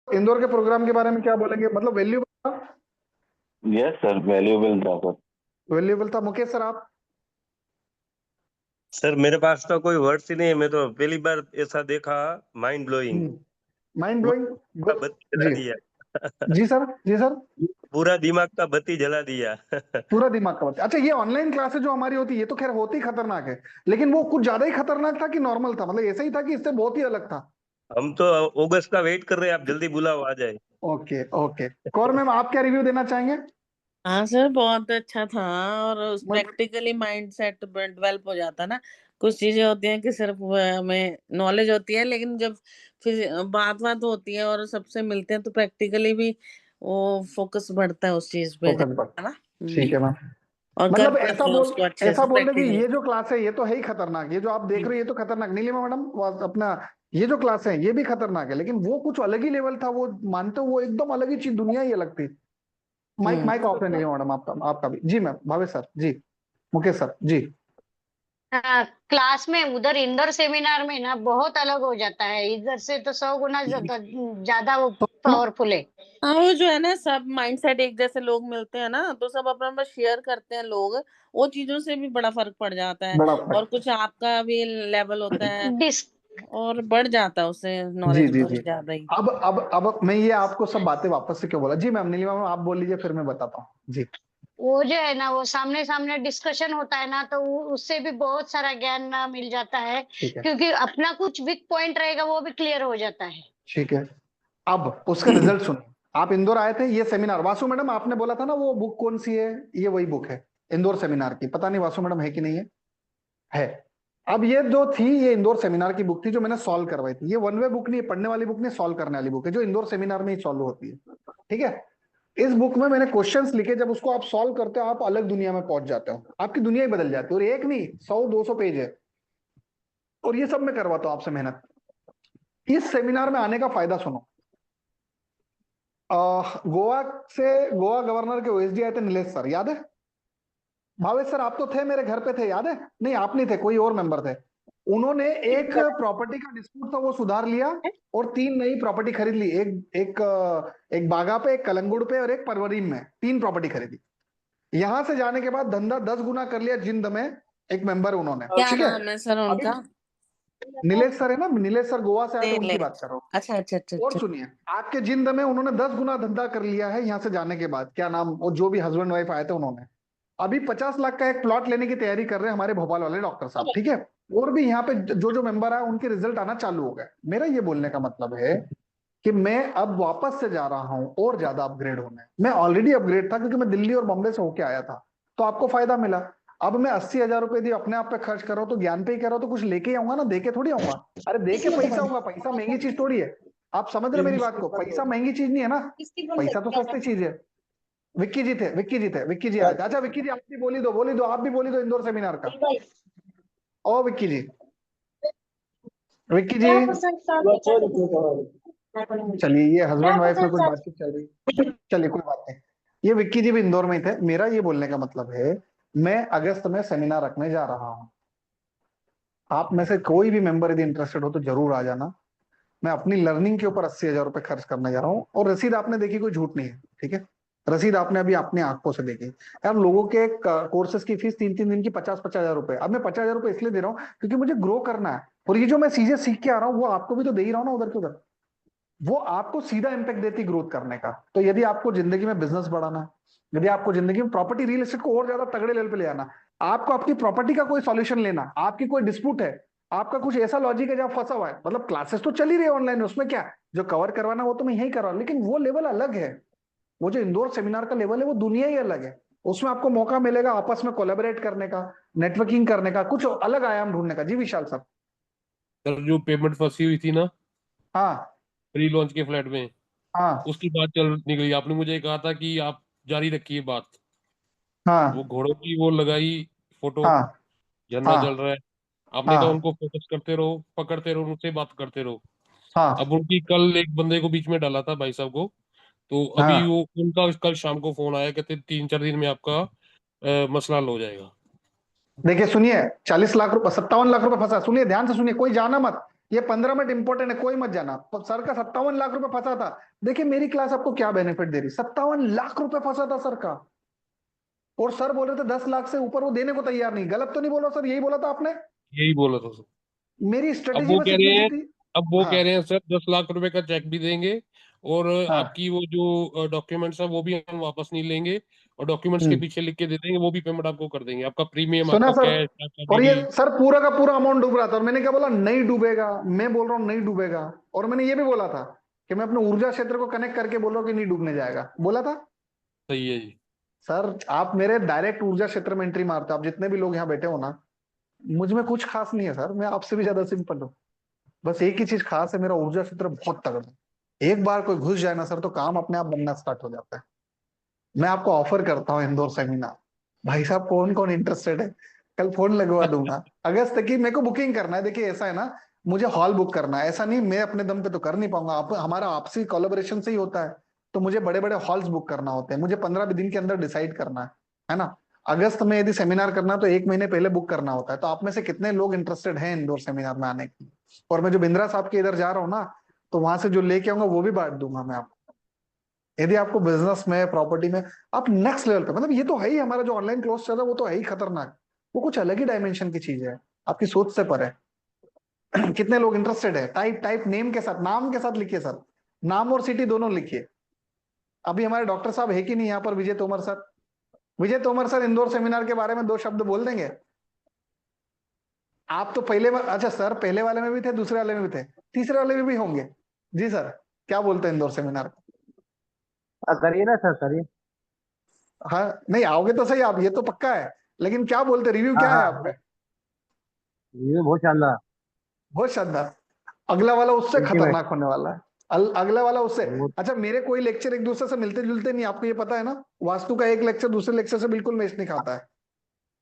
इंदौर के प्रोग्राम के बारे में क्या बोलेंगे, मतलब वैल्यूबल था? यस सर, वैल्यूएबल था सर। वैल्यूबल था। मुकेश सर आप? सर मेरे पास तो कोई वर्ड्स ही नहीं है, मैं तो पहली बार ऐसा देखा। Mind blowing. Mind blowing. का बत्ती जला जी दिया। जी सर, जी सर। पूरा दिमाग का बत्ती जला दिया। पूरा दिमाग का बत्ती। अच्छा, ये ऑनलाइन क्लासेस जो हमारी होती है, ये तो खैर होती ही खतरनाक है, लेकिन वो कुछ ज्यादा ही खतरनाक था कि नॉर्मल था, मतलब ऐसा ही था कि इससे बहुत ही अलग था? हम तो अगस्त का वेट कर रहे हैं, आप जल्दी बुलाओ आ जाए। Okay okay. कौर मैम, आप क्या रिव्यू देना चाहेंगे? हाँ सर, बहुत अच्छा था। और मतलब प्रैक्टिकली माइंड सेट डेवलप हो जाता है ना। कुछ चीजें होती हैं कि सिर्फ हमें नॉलेज होती है, लेकिन जब फिर बात बात होती है और सबसे मिलते हैं तो प्रैक्टिकली भी वो फोकस बढ़ता है उस चीज पे, फोकस पर। है ना। ठीक है मैम। और कर मतलब पाते हैं उसको अच्छे ऐसा से बोल दे कि प्रैक्टिकली। ये जो क्लास है ये तो है ही खतरनाक, ये जो आप देख रहे हो ये तो खतरनाक, नीलिमा मैडम अपना ये जो क्लास है ये भी खतरनाक है, लेकिन वो कुछ अलग ही लेवल था, वो मानते हो, वो एकदम अलग ही चीज, दुनिया ही अलग थी। माइक माइक ऑफ है नीलिमा मैडम, आपका आपका भी। जी मैम, भावेश सर जी, मुकेश सर जी। हाँ, क्लास में उधर इंदौर सेमिनार में ना बहुत अलग हो जाता है, इधर से तो 100 गुना ज्यादा वो तो पावरफुल है। हाँ, वो जो है ना, सब माइंडसेट एक जैसे लोग मिलते हैं ना, तो सब अपना अपना शेयर करते हैं लोग। वो चीजों से भी बड़ा फर्क पड़ जाता है। बड़ा और फर्क। कुछ आपका भी लेवल होता है डिस और बढ़ जाता है उससे, जी नॉलेज जी बहुत जी। ज्यादा ही। अब मैं ये आपको सब बातें वापस से क्यों बोला? जी मैम, नीलिमा मैम आप बोल लीजिए, फिर मैं बताता हूँ जी। वो जो है ना, वो सामने सामने डिस्कशन होता है ना, तो उससे भी बहुत सारा ज्ञान ना मिल जाता है, ठीक है। क्योंकि अपना कुछ वीक पॉइंट रहेगा वो भी क्लियर हो जाता है। ठीक है। अब उसका रिजल्ट सुनिए। आप इंदौर आए थे, ये सेमिनार, वासु मैडम आपने बोला था ना वो बुक कौन सी है, ये वही बुक है इंदौर सेमिनार की, पता नहीं वासु मैडम है कि नहीं है। है। अब ये जो थी, ये इंदौर सेमिनार की बुक थी जो मैंने सॉल्व करवाई थी। ये वन वे बुक नहीं है, पढ़ने वाली बुक नहीं, सॉल्व करने वाली बुक है, जो इंदौर सेमिनार में ही सॉल्व होती है। ठीक है। इस बुक में मैंने क्वेश्चंस लिखे, जब उसको आप सॉल्व करते हो आप अलग दुनिया में पहुंच जाते हो, आपकी दुनिया ही बदल जाती है। और एक नहीं, 100-200 पेज है, और ये सब मैं करवाता हूँ आपसे मेहनत। इस सेमिनार में आने का फायदा सुनो। गोवा से, गोवा गवर्नर के ओएसडी आए थे, नीलेश सर, याद है? भावेश सर आप तो थे, मेरे घर पे थे, याद है? नहीं आप नहीं थे, कोई और मेंबर थे। उन्होंने एक प्रॉपर्टी का डिस्प्यूट था वो सुधार लिया, और 3 नई प्रॉपर्टी खरीद ली। एक बागा पे, एक कलंगुड़ पे, और एक परवरीन में, 3 प्रॉपर्टी खरीदी। यहां से जाने के बाद धंधा 10 गुना कर लिया जिंद में, एक मेंबर उन्होंने। क्या ठीक है। नाम है सर अभी उनका? नीलेश सर है ना, नीलेश सर गोवा से आए थे, उनकी बात नीलेश। कर रहा हूँ। अच्छा अच्छा अच्छा और अच्छा। सुनिए, आपके जिंद में उन्होंने 10 गुना धंधा कर लिया है यहाँ से जाने के बाद। क्या नाम, वो जो भी हस्बैंड वाइफ आए थे उन्होंने। अभी 50 लाख का एक प्लॉट लेने की तैयारी कर रहे हैं हमारे भोपाल वाले डॉक्टर साहब। ठीक है। और भी यहाँ पे जो जो मेंबर आए उनके रिजल्ट आना चालू हो गए। मेरा ये बोलने का मतलब है कि मैं अब वापस से जा रहा हूं और ज्यादा अपग्रेड होने। मैं ऑलरेडी अपग्रेड था, क्योंकि मैं दिल्ली और बॉम्बे से होके आया था, तो आपको फायदा मिला। अब मैं 80,000 रुपए दी अपने आप पे खर्च कर रहा हूँ, तो ज्ञान पे ही कर रहा हूँ, तो कुछ लेके ही आऊंगा ना, देके थोड़ी आऊंगा। अरे देके पैसा होगा, पैसा महंगी चीज थोड़ी है। आप समझ रहे मेरी बात को? पैसा महंगी चीज नहीं है ना, पैसा तो सस्ती चीज है। विक्की जी थे, विक्की जी थे, विक्की जी आए थे। अच्छा विक्की जी आप भी बोली दो, बोली दो, आप भी बोली दो इंदौर सेमिनार का। ओ विक्की जी, विक्की जी। चलिए, ये हस्बैंड वाइफ में कुछ बातचीत चल रही है, चलिए कोई बात नहीं। ये विक्की जी भी इंदौर में ही थे। मेरा ये बोलने का मतलब है, मैं अगस्त में सेमिनार रखने जा रहा हूँ। आप में से कोई भी मेंबर यदि इंटरेस्टेड हो तो जरूर आ जाना। मैं अपनी लर्निंग के ऊपर 80,000 रुपए खर्च करने जा रहा हूँ, और रसीद आपने देखी, कोई झूठ नहीं है। ठीक है। रसीद आपने अभी अपनी आंखों से देखी। यार लोगों के कोर्सेज की फीस 3-3 दिन की 50-50 हजार रुपए। अब मैं 50,000 रुपए इसलिए दे रहा हूँ क्योंकि मुझे ग्रो करना है, और ये जो मैं चीजें सीख के आ रहा हूँ वो आपको भी तो दे ही रहा हूँ ना, उधर के उधर। वो आपको सीधा इम्पैक्ट देती ग्रोथ करने का। तो यदि आपको जिंदगी में बिजनेस बढ़ाना है, यदि आपको जिंदगी में प्रॉपर्टी रियल एस्टेट को और ज्यादा तगड़े लेवल पे ले आना, आपको अपनी प्रॉपर्टी का कोई सॉल्यूशन लेना, आपकी कोई डिस्प्यूट है, आपका कुछ ऐसा लॉजिक है जहां फंसा हुआ है, मतलब क्लासेस तो चल ही रही है ऑनलाइन, उसमें क्या, जो कवर करवाना वो तो मैं यही कर रहा हूं, लेकिन वो लेवल अलग है। वो जो इंदौर सेमिनार का लेवल है वो दुनिया ही अलग है। उसमें आपको मौका मिलेगा आपस में कोलैबोरेट करने का, नेटवर्किंग करने का, कुछ अलग आयाम ढूंढने का। जी विशाल सर। सर जो पेमेंट फंसी हुई थी ना, हाँ प्री लॉन्च के फ्लैट में, हाँ उसकी बात चल निकली। आपने मुझे कहा था कि आप जारी रखिए बात। वो हाँ घोड़ों की वो लगाई फोटो, हाँ झंडा हाँ जल रहा है। आपने कहा हाँ उनको फोकस करते रहो, पकड़ते रहो, उनसे बात करते रहो। हाँ अब उनकी कल एक बंदे को बीच में डाला था, भाई साहब को। तो अभी हाँ। वो उनका कल शाम को फोन आया, कहते 3-4 दिन में आपका मसला हल हो जाएगा। देखिए सुनिए, 40 लाख रुपए, 57 लाख रुपए फंसा। सुनिए ध्यान से सुनिए, कोई जाना मत। ये 15 मिनट इंपॉर्टेंट है, कोई मत जाना। सर का 57 लाख रुपए फंसा था। देखिए मेरी क्लास आपको क्या बेनिफिट दे रही, 57 लाख रुपए फंसा था सर का, और सर बोल रहे थे 10 लाख से ऊपर वो देने को तैयार नहीं। गलत तो नहीं बोला सर, यही बोला था आपने? यही बोला था सर। मेरी अब स्ट्रेटेजी वो बस कह इतनी रहे सी हैं थी। अब वो हाँ कह रहे हैं सर 10 लाख रुपए का चेक भी देंगे, और हाँ। आपकी वो जो डॉक्यूमेंट्स है वो भी हम वापस नहीं लेंगे, और डॉक्यूमेंट्स के हम्म। पीछे लिख के दे देंगे, वो भी पेमेंट आपको कर देंगे, आपका प्रीमियम, सुना आपका सर, कैश, आपका और ये डीडी। सर पूरा का पूरा अमाउंट डूब रहा था, और मैंने क्या बोला, नहीं डूबेगा। मैं बोल रहा हूँ नहीं डूबेगा, और मैंने ये भी बोला था कि मैं अपने ऊर्जा क्षेत्र को कनेक्ट करके बोल रहा हूँ कि नहीं डूबने जाएगा, बोला था। सही है जी। सर आप मेरे डायरेक्ट ऊर्जा क्षेत्र में एंट्री मारते हो, आप जितने भी लोग यहाँ बैठे हो ना, मुझ में कुछ खास नहीं है सर, मैं आपसे भी ज्यादा सिंपल हूँ। बस एक ही चीज खास है, मेरा ऊर्जा क्षेत्र बहुत तगड़ा है। एक बार कोई घुस जाए ना सर, तो काम अपने आप बनना स्टार्ट हो जाता है। मैं आपको ऑफर करता हूँ इंदौर सेमिनार, भाई साहब कौन कौन इंटरेस्टेड है, कल फोन लगवा दूंगा। अगस्त तक की मेरे को बुकिंग करना है। देखिए ऐसा है ना, मुझे हॉल बुक करना है, ऐसा नहीं मैं अपने दम पे तो कर नहीं पाऊंगा, हमारा आपसी कोलैबोरेशन से ही होता है। तो मुझे बड़े बड़े हॉल्स बुक करना होते हैं, मुझे 15 दिन के अंदर डिसाइड करना है ना। अगस्त में यदि सेमिनार करना तो 1 महीने पहले बुक करना होता है। तो आप में से कितने लोग इंटरेस्टेड हैं इंदौर सेमिनार में आने की? और मैं जो बिंद्रा साहब के इधर जा रहा हूँ ना, तो वहां से जो लेके आऊंगा वो भी बांट दूंगा मैं आपको। यदि आपको बिजनेस में, प्रॉपर्टी में, आप नेक्स्ट लेवल पे, मतलब ये तो है ही, हमारा जो ऑनलाइन कोर्स चल रहा है वो तो है ही खतरनाक। वो कुछ अलग ही डायमेंशन की चीज है, आपकी सोच से पर है। कितने लोग इंटरेस्टेड है? टाइप टाइप नेम के साथ, नाम के साथ लिखिए सर, नाम और सिटी दोनों लिखिए। अभी हमारे डॉक्टर साहब है कि नहीं यहाँ पर, विजय तोमर सर? विजय तोमर सर इंदौर सेमिनार के बारे में 2 शब्द बोल देंगे? आप तो अच्छा सर पहले वाले में भी थे, दूसरे वाले में भी थे, तीसरे वाले में भी होंगे। जी सर, क्या बोलते हैं इंदौर सेमिनार? करिए ना सर, करिए। हाँ नहीं आओगे तो सही आप, ये तो पक्का है, लेकिन क्या बोलते, रिव्यू हाँ क्या है हाँ, आपका? ये बहुत शानदार। बहुत शानदार। अगला वाला उससे अल्टीमेट। खतरनाक होने वाला है। अगला वाला उससे। बहुत। अच्छा मेरे कोई लेक्चर एक दूसरे से मिलते जुलते नहीं, आपको ये पता है ना? वास्तु का एक लेक्चर दूसरे लेक्चर से बिल्कुल मैच नहीं खाता है,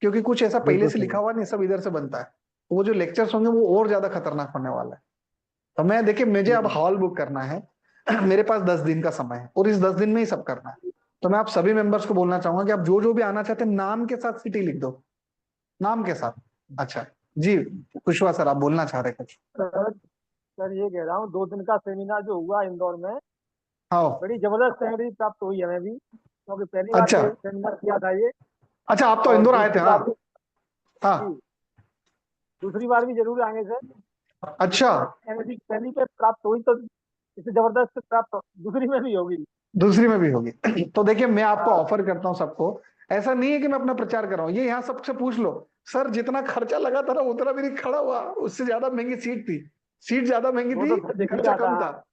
क्योंकि कुछ ऐसा पहले बिल्कुल से सही। लिखा हुआ नहीं, सब इधर से बनता है। वो जो लेक्चर्स होंगे वो और ज्यादा खतरनाक होने वाला है। तो मैं देखिए, मुझे अब हॉल बुक करना है। मेरे पास 10 दिन का समय है, और इस 10 दिन में ही सब करना है। तो मैं आप सभी मेंबर्स को बोलना चाहूंगा कि आप जो जो भी आना चाहते हैं, नाम के साथ सिटी लिख दो, नाम के साथ। अच्छा जी, कुशवा सर आप बोलना चाह रहे कुछ? सर ये कह रहा हूँ, 2 दिन का सेमिनार जो हुआ इंदौर में, हाँ। बड़ी जबरदस्त एनर्जी प्राप्त हुई हमें भी, क्योंकि पहली बार अच्छा सेमिनार किया था ये। अच्छा, आप तो और इंदौर आए थे? दूसरी हाँ बार भी। जी। हाँ। दूसरी बार भी जरूर आएंगे सर। अच्छा, एनर्जी पहली पे प्राप्त हुई, तो इससे जबरदस्त प्राप्त दूसरी में भी होगी। दूसरी में भी होगी। तो देखिए मैं आपको हाँ। ऑफर करता हूँ सबको, ऐसा नहीं है कि मैं अपना प्रचार कर रहा हूँ, ये यहाँ सबसे पूछ लो। सर जितना खर्चा लगा था ना उतना भी नहीं खड़ा हुआ, उससे ज्यादा महंगी सीट थी, सीट ज्यादा महंगी वो थी, तो दिख ही खर्चा रहा कम था। था।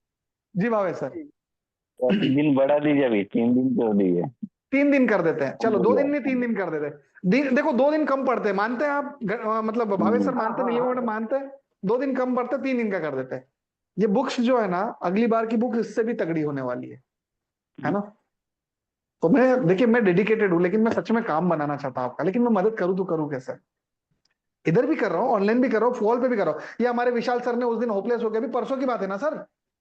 जी भावे सर। जी। दिन बढ़ा दीजिए, अभी 3 दिन कर दीजिए। 3 दिन कर देते हैं, चलो 2 दिन बढ़िया। नहीं 3 दिन कर देते हैं। देखो 2 दिन कम पड़ते हैं, मानते हैं आप? मतलब भावे सर हाँ मानते, हाँ नीलिमा मैडम हाँ। मानते हैं? 2 दिन कम पड़ते, 3 दिन का कर देते हैं। ये बुक्स जो है ना, अगली बार की बुक इससे भी तगड़ी होने वाली है ना? तो मैं देखिए, मैं डेडिकेटेड हूँ, लेकिन मैं सच में काम बनाना चाहता हूँ आपका, लेकिन मैं मदद करूँ तो करूँ कैसे? इधर भी कर रहा हूँ, ऑनलाइन भी कर रहा हूँ, फॉल पे भी कर रहा हूँ। ये हमारे विशाल सर ने उस दिन होपलेस हो गया, अभी परसों की बात है ना सर?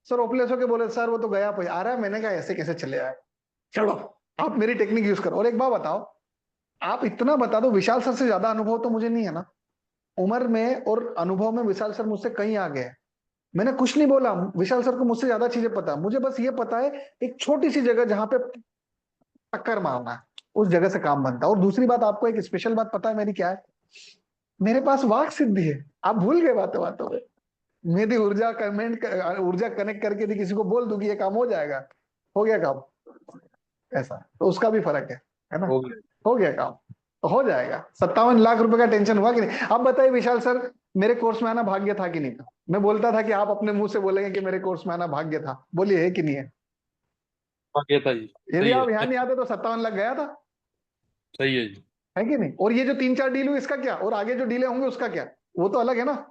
सर होपलेस होके बोले सर वो तो गया आ रहा है। मैंने कहा ऐसे कैसे चले आए? चलो आप मेरी टेक्निक यूज करो। और एक बात बताओ, आप इतना बता दो, विशाल सर से ज्यादा अनुभव तो मुझे नहीं है ना, उम्र में और अनुभव में विशाल सर मुझसे कहीं आगे है। मैंने कुछ नहीं बोला, विशाल सर को मुझसे ज्यादा चीजें पता है। मुझे बस ये पता है एक छोटी सी जगह जहां पे टक्कर मारना है, उस जगह से काम बनता है। और दूसरी बात, आपको एक स्पेशल बात पता है मेरी क्या है? मेरे पास वाक सिद्धि है। आप भूल गए बातों बातों में। मैं यदि ऊर्जा कनेक्ट करके यदि किसी को बोल दूं कि ये काम हो जाएगा, हो गया काम। ऐसा तो उसका भी फर्क है ना? हो गया। हो गया काम, तो हो जाएगा। 57 लाख रुपए का टेंशन हुआ कि नहीं? अब बताइए विशाल सर, मेरे कोर्स में आना भाग्य था कि नहीं था? मैं बोलता था कि आप अपने मुंह से बोलेंगे कि मेरे कोर्स में आना भाग्य था, बोलिए है कि नहीं है? आगे था जी। यदि सही आप यहाँ है। नहीं आते तो 57 लाख गया था, सही है जी। है कि नहीं? और ये जो 3-4 डील हुई इसका क्या, और आगे जो डीले होंगे उसका क्या? वो तो अलग है ना?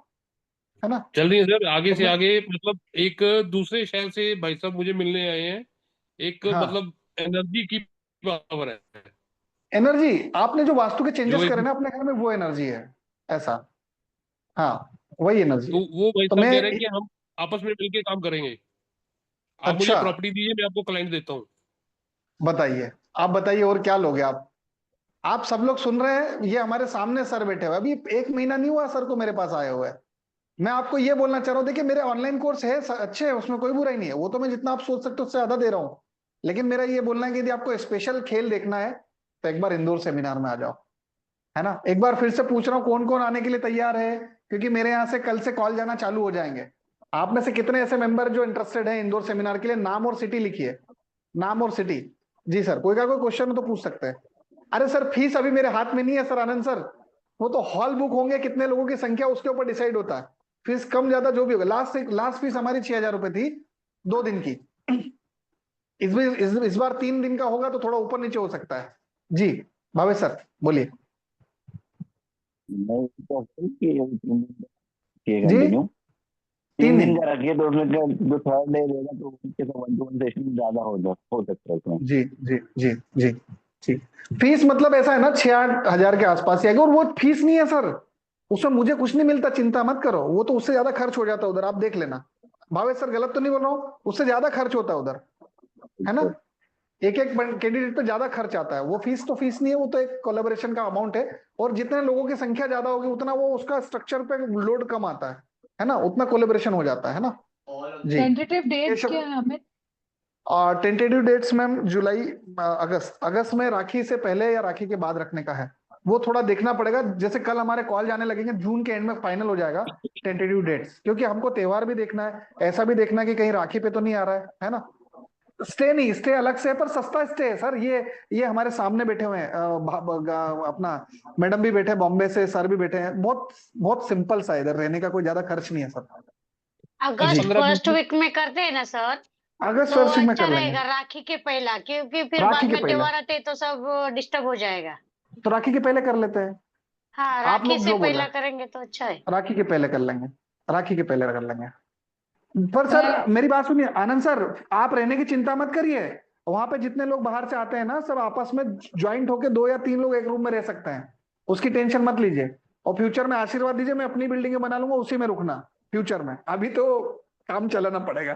चल रही है सर, आगे तो से मैं, आगे, मतलब एक दूसरे शहर से भाई साहब मुझे मिलने आए हैं। एक हाँ, मतलब एनर्जी की पावर है एनर्जी आपने जो वास्तु के जो चेंजेस करे एक, ना अपने घर में, वो एनर्जी है। ऐसा, हाँ, वही एनर्जी तो है। वो भाई तो साहब मैं, कह रहे हैं कि हम आपस में मिलके काम करेंगे। आप मुझे अच्छा प्रॉपर्टी दीजिए, मैं आपको क्लाइंट देता हूँ। बताइए, आप बताइए और क्या लोगे आप? आप सब लोग सुन रहे हैं, ये हमारे सामने सर बैठे हुए, अभी 1 महीना नहीं हुआ सर को मेरे पास आए हुए। मैं आपको ये बोलना चाह रहा हूँ, देखिए मेरे ऑनलाइन कोर्स है अच्छे है, उसमें कोई बुराई नहीं है, वो तो मैं जितना आप सोच सकते हो उससे ज्यादा दे रहा हूँ। लेकिन मेरा ये बोलना है कि यदि आपको स्पेशल खेल देखना है तो एक बार इंदौर सेमिनार में आ जाओ, है ना। एक बार फिर से पूछ रहा हूँ कौन कौन आने के लिए तैयार है, क्योंकि मेरे यहाँ से कल से कॉल जाना चालू हो जाएंगे। आप में से कितने ऐसे मेंबर जो इंटरेस्टेड है इंदौर सेमिनार के लिए? नाम और सिटी लिखिए, नाम और सिटी। जी सर, कोई का कोई क्वेश्चन हो तो पूछ सकते हैं। अरे सर फीस अभी मेरे हाथ में नहीं है सर, आनंद सर, वो तो हॉल बुक होंगे, कितने लोगों की संख्या उसके ऊपर डिसाइड होता है। फीस कम ज्यादा जो भी होगा, लास्ट फीस हमारी 6,000 रुपए थी 2 दिन की। इस बार 3 दिन का होगा तो थोड़ा ऊपर नीचे हो सकता है। जी भावेश सर बोलिए। नहीं तो जी कंटिन्यू 3 3 दिन दिन का रखिए, तो उसमें क्या जो थर्ड डे रहेगा तो उसके साथ 1-to-1 सेशन ज्यादा हो सकता है उसमें। जी जी जी जी जी। फीस मतलब ऐसा है ना 6-8 हजार के आसपास ही आएगा, और वो फीस नहीं है सर, उसमें मुझे कुछ नहीं मिलता, चिंता मत करो, वो तो उससे ज्यादा खर्च हो जाता है उधर, आप देख लेना। भावेश सर गलत तो नहीं बोल रहा हूँ, उससे ज्यादा खर्च होता है उधर, है ना। एक एक कैंडिडेट पे ज्यादा खर्च आता है, वो फीस तो फीस नहीं है, वो तो एक कोलेबोरेशन का अमाउंट है। और जितने लोगों की संख्या ज्यादा होगी उतना वो उसका स्ट्रक्चर पे लोड कम आता है ना, उतना कोलेबोरेशन हो जाता है ना। जी टेंटेटिव डेट्स केशव, क्या है हमें? और टेंटेटिव डेट्स मैम जुलाई अगस्त में राखी से पहले या राखी के बाद रखने का है। वो थोड़ा देखना पड़ेगा, जैसे कल हमारे कॉल जाने लगेंगे, जून के एंड में फाइनल हो जाएगा टेंटेटिव डेट्स, क्योंकि हमको त्योहार भी देखना है, ऐसा भी देखना है कि कहीं राखी पे तो नहीं आ रहा है ना। स्टे नहीं, स्टे अलग से है पर सस्ता स्टे है सर। ये हमारे सामने बैठे हुए हैं, अपना मैडम भी बैठे हैं बॉम्बे से, सर भी बैठे हैं, बहुत बहुत सिंपल सा है, इधर रहने का कोई ज्यादा खर्च नहीं है सर। जी अगस्त 15 दिन फर्स्ट की वीक में करते हैं ना सर, अगस्त तो फर्स्ट वीक में अच्छा कर लेंगे, रहेगा राखी के पहला, क्योंकि फिर राखी बाद के में पहले, त्योहार आते हैं तो सब डिस्टर्ब हो जाएगा। तो राखी के पहले कर लेते हैं। हाँ, आप राखी लोग से जो बोल रहे पहला हैं करेंगे तो अच्छा है। राखी के पहले कर लेंगे, राखी के पहले कर लेंगे। पर सर मैं मेरी बात सुनिए आनंद सर, आप रहने की चिंता मत करिए, वहां पे जितने लोग बाहर से आते हैं ना सब आपस में ज्वाइंट होके 2 या 3 लोग एक रूम में रह सकते हैं, उसकी टेंशन मत लीजिए। और फ्यूचर में आशीर्वाद दीजिए, मैं अपनी बिल्डिंग बना लूंगा उसी में रुकना फ्यूचर में, अभी तो काम चलाना पड़ेगा।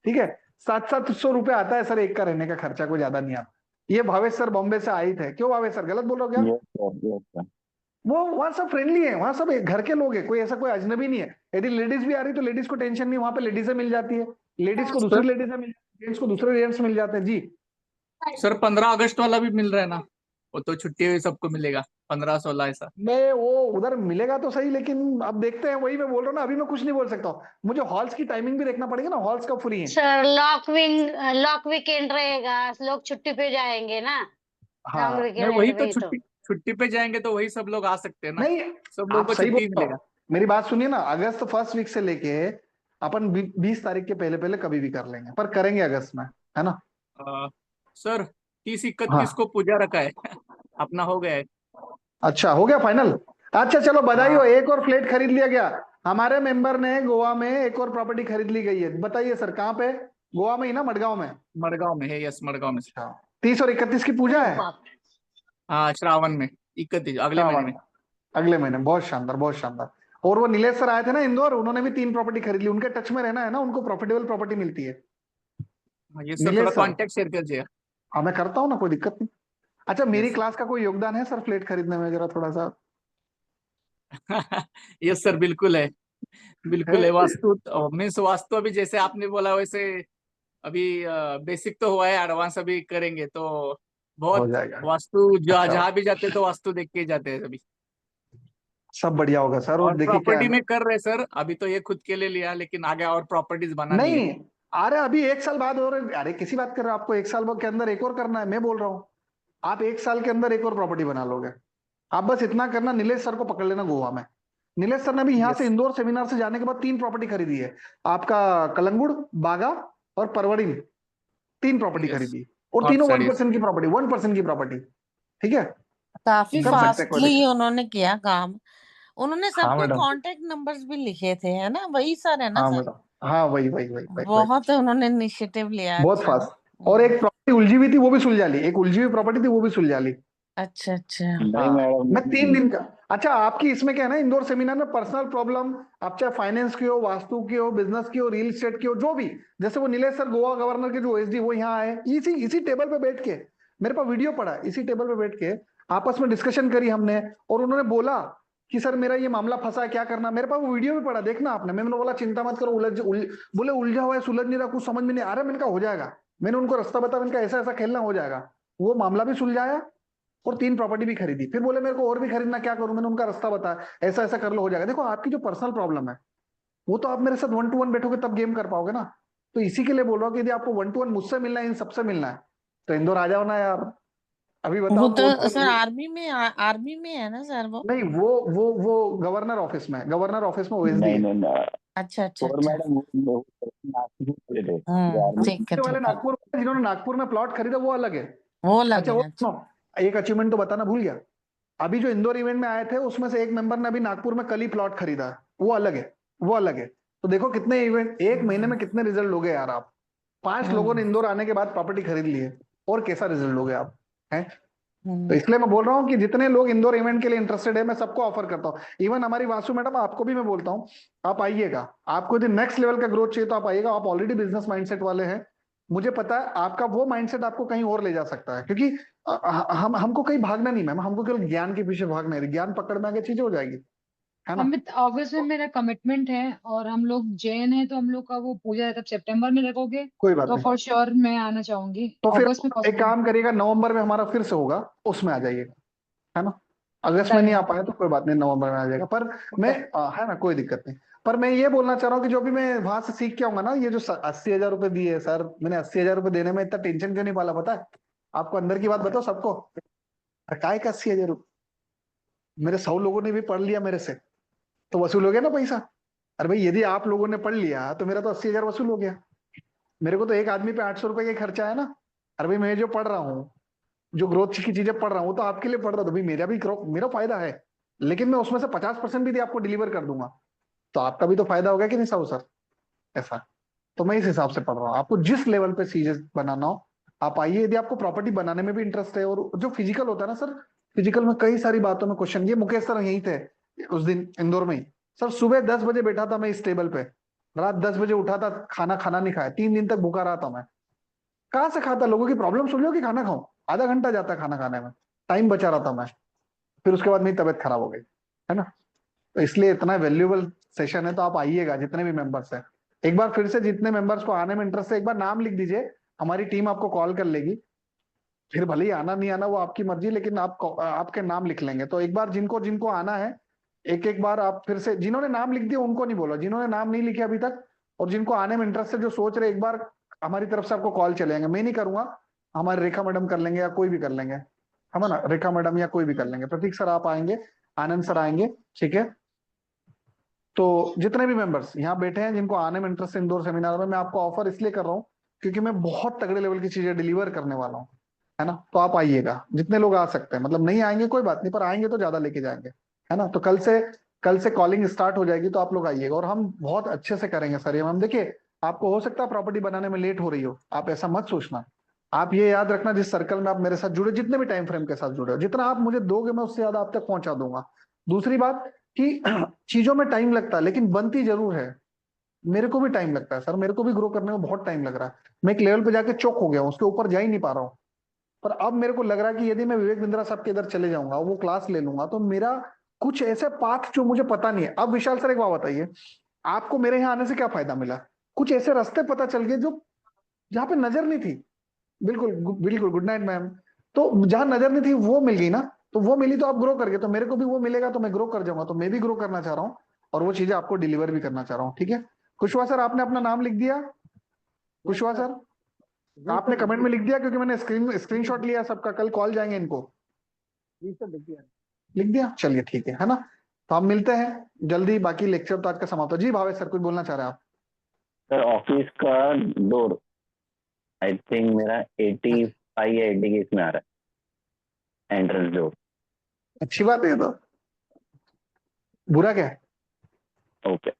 ठीक है, 700-700 रुपये आता है सर एक का रहने का खर्चा, कोई ज्यादा नहीं आता। ये भावेश सर बॉम्बे से आए थे, क्यों भावेश सर गलत बोल रहा हूँ क्या? Yes sir, yes sir. वो वहां सब फ्रेंडली है, वहां सब घर के लोग हैं, कोई ऐसा कोई अजनबी नहीं है। यदि लेडीज भी आ रही तो लेडीज को टेंशन नहीं, वहां पे लेडीजें मिल जाती है, लेडीज को दूसरी सर लेडीजें मिल जाती है, जेंट्स को दूसरे जेंट्स मिल जाते हैं। जी सर 15 अगस्त वाला भी मिल रहा है ना? वो तो छुट्टी हुई सबको मिलेगा, 15-16 ऐसा। मैं वो उधर मिलेगा तो सही, लेकिन अब देखते हैं, वही मैं बोल रहा हूँ ना, अभी मैं कुछ नहीं बोल सकता हूँ, मुझे हॉल्स की टाइमिंग भी देखना पड़ेगा ना, हॉल्स कब फ्री है। सर लॉक वीकेंड रहेगा, लोग छुट्टी पे जाएंगे ना, लॉन्ग हाँ नहीं, वीकेंड वही तो रही तो। छुट्टी छुट्टी पे जाएंगे तो वही सब लोग आ सकते हैं ना, नहीं, सब लोगों आप को सही बोल छुट्टी ही रहे मिलेगा। हो, मेरी बात सुनिए ना, अगस्त फर्स्ट वीक से लेके अपन 20 तारीख के पहले पहले कभी भी कर लेंगे, पर करेंगे अगस्त में, है ना। सर 30-31 हाँ को पूजा रखा है अपना हो गया है। अच्छा, हो गया फाइनल। अच्छा चलो बधाई हाँ हो, एक और फ्लैट खरीद लिया गया। हमारे मेंबर ने गोवा में एक और प्रॉपर्टी खरीद ली गई है, बताइए सर कहाँ पे? गोवा में ही ना, मडगांव में। मडगांव में है, यस मडगांव में। अच्छा, 30 और 31 की पूजा अरे है, बाप रे। हाँ श्रावण में, 31 अगले महीने श्रावण में। में, अगले महीने। बहुत शानदार बहुत शानदार। और वो नीलेश सर आए थे ना इंदौर, उन्होंने भी 3 प्रॉपर्टी खरीद ली, उनके टच में रहना है ना, उनको प्रॉफिटेबल प्रॉपर्टी मिलती है। हाँ, ये सर थोड़ा नीलेश सर, कांटेक्ट शेयर कीजिए। हाँ मैं करता हूँ ना, कोई दिक्कत नहीं। अच्छा मेरी यस क्लास का कोई योगदान है सर फ्लैट खरीदने में, जरा थोड़ा सा यस सर, बिल्कुल है, है? बिल्कुल है। वास्तु मीन्स वास्तु अभी जैसे आपने बोला वैसे अभी बेसिक तो हुआ है, एडवांस अभी करेंगे तो हो बहुत जाएगा, वास्तु अच्छा जहाँ भी जाते हैं तो वास्तु देख के ही जाते हैं अभी। सब बढ़िया होगा सर। और और देखिए क्या है प्रॉपर्टी ना, में कर रहे सर, अभी तो ये खुद के लिए लिया, लेकिन आगे और प्रॉपर्टीज बनानी है। नहीं, अरे अभी 1 साल बाद, और अरे किसी बात कर रहे हो, आपको 1 साल के अंदर एक और करना है, मैं बोल रहा हूँ आप 1 साल के अंदर एक और प्रॉपर्टी बना लोगे। आप बस इतना करना, नीलेश सर को पकड़ लेना गोवा में। नीलेश सर ने भी यहाँ से यस इंदौर सेमिनार से जाने के बाद 3 प्रॉपर्टी खरीदी है, आपका कलंगुड़, बागा और परवड़ी, 3 प्रॉपर्टी यस, खरीदी, और हॉट तीनों वन साड़ीज। परसेंट की प्रॉपर्टी, 1% की प्रॉपर्टी। ठीक है, काफी कर सकते हैं कोई फास्टली दिक्कत। उन्होंने किया काम। उन्होंने हाँ सबके मैडम, कांटेक्ट नंबर्स भी लिखे थे, है ना, वही सर है ना हाँ सर? मैडम, हाँ वही वही वही वही वही, बहुत उन्होंने इनिशिएटिव लिया, बहुत अच्छा। फास्ट। और एक प्रॉपर्टी उलझी हुई थी वो भी सुलझा ली, एक उलझी हुई प्रॉपर्टी थी वो भी सुलझा ली। अच्छा अच्छा। नहीं हाँ मैडम, मैं 3 दिन का। अच्छा आपकी इसमें क्या है ना, इंदौर सेमिनार में पर्सनल प्रॉब्लम, आप चाहे फाइनेंस की हो, वास्तु की हो, बिजनेस की हो, रियल एस्टेट की हो, जो भी, जैसे वो नीलेश सर गोवा गवर्नर के जो ओएसडी वो यहाँ आए, इसी इसी टेबल पे बैठ के, मेरे पास वीडियो पड़ा, इसी टेबल पे बैठ के आपस में डिस्कशन करी हमने, और उन्होंने बोला कि सर मेरा ये मामला फंसा है, क्या करना। मेरे पास वो वीडियो भी पड़ा, देखना आपने। मैंने बोला चिंता मत करो, बोले उलझा हुआ है, सुलझ नहीं रहा, कुछ समझ में नहीं आ रहा। मैंने कहा हो जाएगा। मैंने उनको रास्ता बताया, मैंने कहा ऐसा ऐसा खेलना, हो जाएगा। वो मामला भी सुलझाया और 3 प्रॉपर्टी भी खरीदी। फिर बोले मेरे को और भी खरीदना, क्या करूं। मैंने उनका रास्ता बताया, ऐसा ऐसा कर लो, हो जाएगा। देखो आपकी जो पर्सनल प्रॉब्लम है वो तो आप मेरे साथ 1 to 1 बैठोगे तब गेम कर पाओगे ना। तो इसी के लिए बोल रहा हूँ कि यदि आपको 1 to 1 मुझसे मिलना है, इन सबसे मिलना है, तो इंदौर आ जाओ ना यार। अभी वो बताओ तो सर आर्मी में है ना सर वो? नहीं, वो गवर्नर ऑफिस में, गवर्नर ऑफिस में ओएसडी नहीं है। नहीं नहीं, अच्छा अच्छा और अच्छा। मैडम वो नागपुर वाले थे, जो आर्मी। ठीक है वाले ठीक है। नागपुर, जिन्होंने नागपुर में प्लॉट खरीदा वो अलग है। वो अच्छा लगे वो अच्छा। सुनो, एक अचीवमेंट तो बताना भूल गया। अभी जो इंदौर इवेंट में आए थे उसमें से एक मेंबर ने अभी नागपुर में कल ही प्लॉट खरीदा है, वो अलग है, वो अलग है। तो देखो कितने इवेंट, एक महीने में कितने रिजल्ट लोगे यार आप। 5 लोगों ने इंदौर आने के बाद प्रॉपर्टी खरीद ली है, और कैसा रिजल्ट लोगे आप, हैं। तो इसलिए मैं बोल रहा हूँ कि जितने लोग इंदौर इवेंट के लिए इंटरेस्टेड है, मैं सबको ऑफर करता हूँ। इवन हमारी वासु मैडम, आपको भी मैं बोलता हूँ, आप आइएगा। आपको यदि नेक्स्ट लेवल का ग्रोथ चाहिए तो आप आइएगा। आप ऑलरेडी बिजनेस माइंडसेट वाले हैं, मुझे पता है आपका वो माइंडसेट आपको कहीं और ले जा सकता है। क्योंकि हमको कहीं भागना नहीं मैम, हमको केवल ज्ञान के पीछे भागना है। ज्ञान पकड़ में आगे चीजें हो जाएगी, है ना। अमित, अगस्त में मेरा कमिटमेंट है और हम लोग जैन है, तो हम लोग का वो पूजा है, तब सितंबर में रखोगे कोई बात तो नहीं। फॉर श्योर मैं आना चाहूंगी। तो फिर अगस्त में एक पॉसिबल काम करिएगा, नवंबर में हमारा फिर से होगा, उसमें आ जाइएगा, है ना। अगस्त में डन नहीं आ है। पाए तो कोई बात नहीं, नवंबर में आ जाएगा। पर मैं है ना, कोई दिक्कत नहीं। पर मैं ये बोलना चाह रहा हूँ कि जो भी मैं वहां से सीख के आऊंगा ना, ये जो 80,000 रुपए दिए सर, मैंने 80,000 रुपए देने में इतना टेंशन क्यों नहीं पाला, पता है आपको। अंदर की बात बताओ सबको, अरे काय का 80,000 रुपये, मेरे 100 लोगों ने भी पढ़ लिया मेरे से, तो वसूल हो गया ना पैसा। अरे भाई यदि आप लोगों ने पढ़ लिया तो मेरा तो 80,000 वसूल हो गया। मेरे को तो एक आदमी पे 800 रुपए का खर्चा है ना। अरे भाई मैं जो पढ़ रहा हूँ, जो ग्रोथ की चीजें पढ़ रहा हूँ, तो आपके लिए पढ़ रहा हूँ, तो भाई मेरा भी मेरा फायदा है। लेकिन मैं उसमें से 50% भी आपको डिलीवर कर दूंगा, तो आपका भी तो फायदा होगा कि नहीं साहू सर, ऐसा। तो मैं इस हिसाब से पढ़ रहा हूँ। आपको जिस लेवल पे चीजें बनाना हो आप आइए। यदि आपको प्रॉपर्टी बनाने में भी इंटरेस्ट है, और जो फिजिकल होता है ना सर, फिजिकल में कई सारी बातों में क्वेश्चन, ये मुकेश सर यहीं थे उस दिन इंदौर में ही। सर सुबह 10 बजे बैठा था मैं इस टेबल पे, रात 10 बजे उठा था, खाना खाना नहीं खाया, 3 दिन तक भूखा रहा था मैं। कहाँ से खाता, लोगों की प्रॉब्लम सुन लो कि खाना खाऊं, आधा घंटा जाता है खाना खाने में, टाइम बचा रहा था मैं। फिर उसके बाद मेरी तबीयत खराब हो गई, है ना। तो इसलिए इतना वैल्यूएबल सेशन है, तो आप आइएगा जितने भी मेंबर्स हैं। एक बार फिर से जितने मेंबर्स को आने में इंटरेस्ट है, एक बार नाम लिख दीजिए, हमारी टीम आपको कॉल कर लेगी। फिर भले ही आना नहीं आना वो आपकी मर्जी, लेकिन आप आपके नाम लिख लेंगे। तो एक बार जिनको जिनको आना है, एक एक बार आप फिर से, जिन्होंने नाम लिख दिया उनको नहीं बोला, जिन्होंने नाम नहीं लिखे अभी तक, और जिनको आने में इंटरेस्ट है, जो सोच रहे, एक बार हमारी तरफ से आपको कॉल चलेंगे। मैं नहीं करूंगा, हमारे रेखा मैडम कर लेंगे, या कोई भी कर लेंगे, है ना, रेखा मैडम या कोई भी कर लेंगे। प्रतीक सर आप आएंगे, आनंद सर आएंगे, ठीक है। तो जितने भी मेंबर्स यहाँ बैठे हैं जिनको आने में इंटरेस्ट है इंदौर सेमिनार में, मैं आपको ऑफर इसलिए कर रहा हूँ क्योंकि मैं बहुत तगड़े लेवल की चीजें डिलीवर करने वाला हूँ, है ना। तो आप आइएगा, जितने लोग आ सकते हैं, मतलब नहीं आएंगे कोई बात नहीं, पर आएंगे तो ज्यादा लेके जाएंगे, है ना। तो कल से कॉलिंग स्टार्ट हो जाएगी, तो आप लोग आइएगा, और हम बहुत अच्छे से करेंगे सर ये। हम देखिए, आपको हो सकता है प्रॉपर्टी बनाने में लेट हो रही हो, आप ऐसा मत सोचना। आप ये याद रखना, जिस सर्कल में आप मेरे साथ जुड़े, जितने भी टाइम फ्रेम के साथ जुड़े हो, जितना आप मुझे दोगे मैं उससे ज्यादा आप तक पहुंचा दूंगा। दूसरी बात कि चीजों में टाइम लगता है, लेकिन बनती जरूर है। मेरे को भी टाइम लगता है सर, मेरे को भी ग्रो करने में बहुत टाइम लग रहा है। मैं एक लेवल पे जाके चौक हो गया हूँ, उसके ऊपर जा ही नहीं पा रहा हूँ। पर अब मेरे को लग रहा है कि यदि मैं विवेक बिंद्रा साहब के इधर चले जाऊंगा, वो क्लास ले लूंगा, तो मेरा कुछ ऐसे पाथ जो मुझे पता नहीं है। अब विशाल सर एक बात बताइए, आपको मेरे यहाँ आने से क्या फायदा मिला। कुछ ऐसे रास्ते पता चल गए जो जहाँ पे नजर नहीं थी। बिल्कुल बिल्कुल, गुड नाइट मैम। तो जहां नजर नहीं थी वो मिल गई ना, तो वो मिली तो आप ग्रो कर गए, तो मेरे को भी वो मिलेगा तो मैं ग्रो कर जाऊंगा। तो मैं भी ग्रो करना चाह रहा हूँ, और वो चीजें आपको डिलीवर भी करना चाह रहा हूँ, ठीक है। कुशवाहा सर आपने अपना नाम लिख दिया, कुशवाहा सर आपने कमेंट में लिख दिया, क्योंकि मैंने स्क्रीनशॉट लिया सबका, कल कॉल जाएंगे इनको। जी सर, लिख दिया। लिख दिया, चलिए ठीक है ना। तो हम मिलते हैं जल्दी, बाकी लेक्चर तो आज का समाप्त हो। जी भावेश सर कुछ बोलना चाह रहे हैं आप। सर ऑफिस का डोर आई थिंक मेरा 85 या 80 में आ रहा है, एंट्रेंस डोर। अच्छी बात है ये तो, बुरा क्या है। ओके,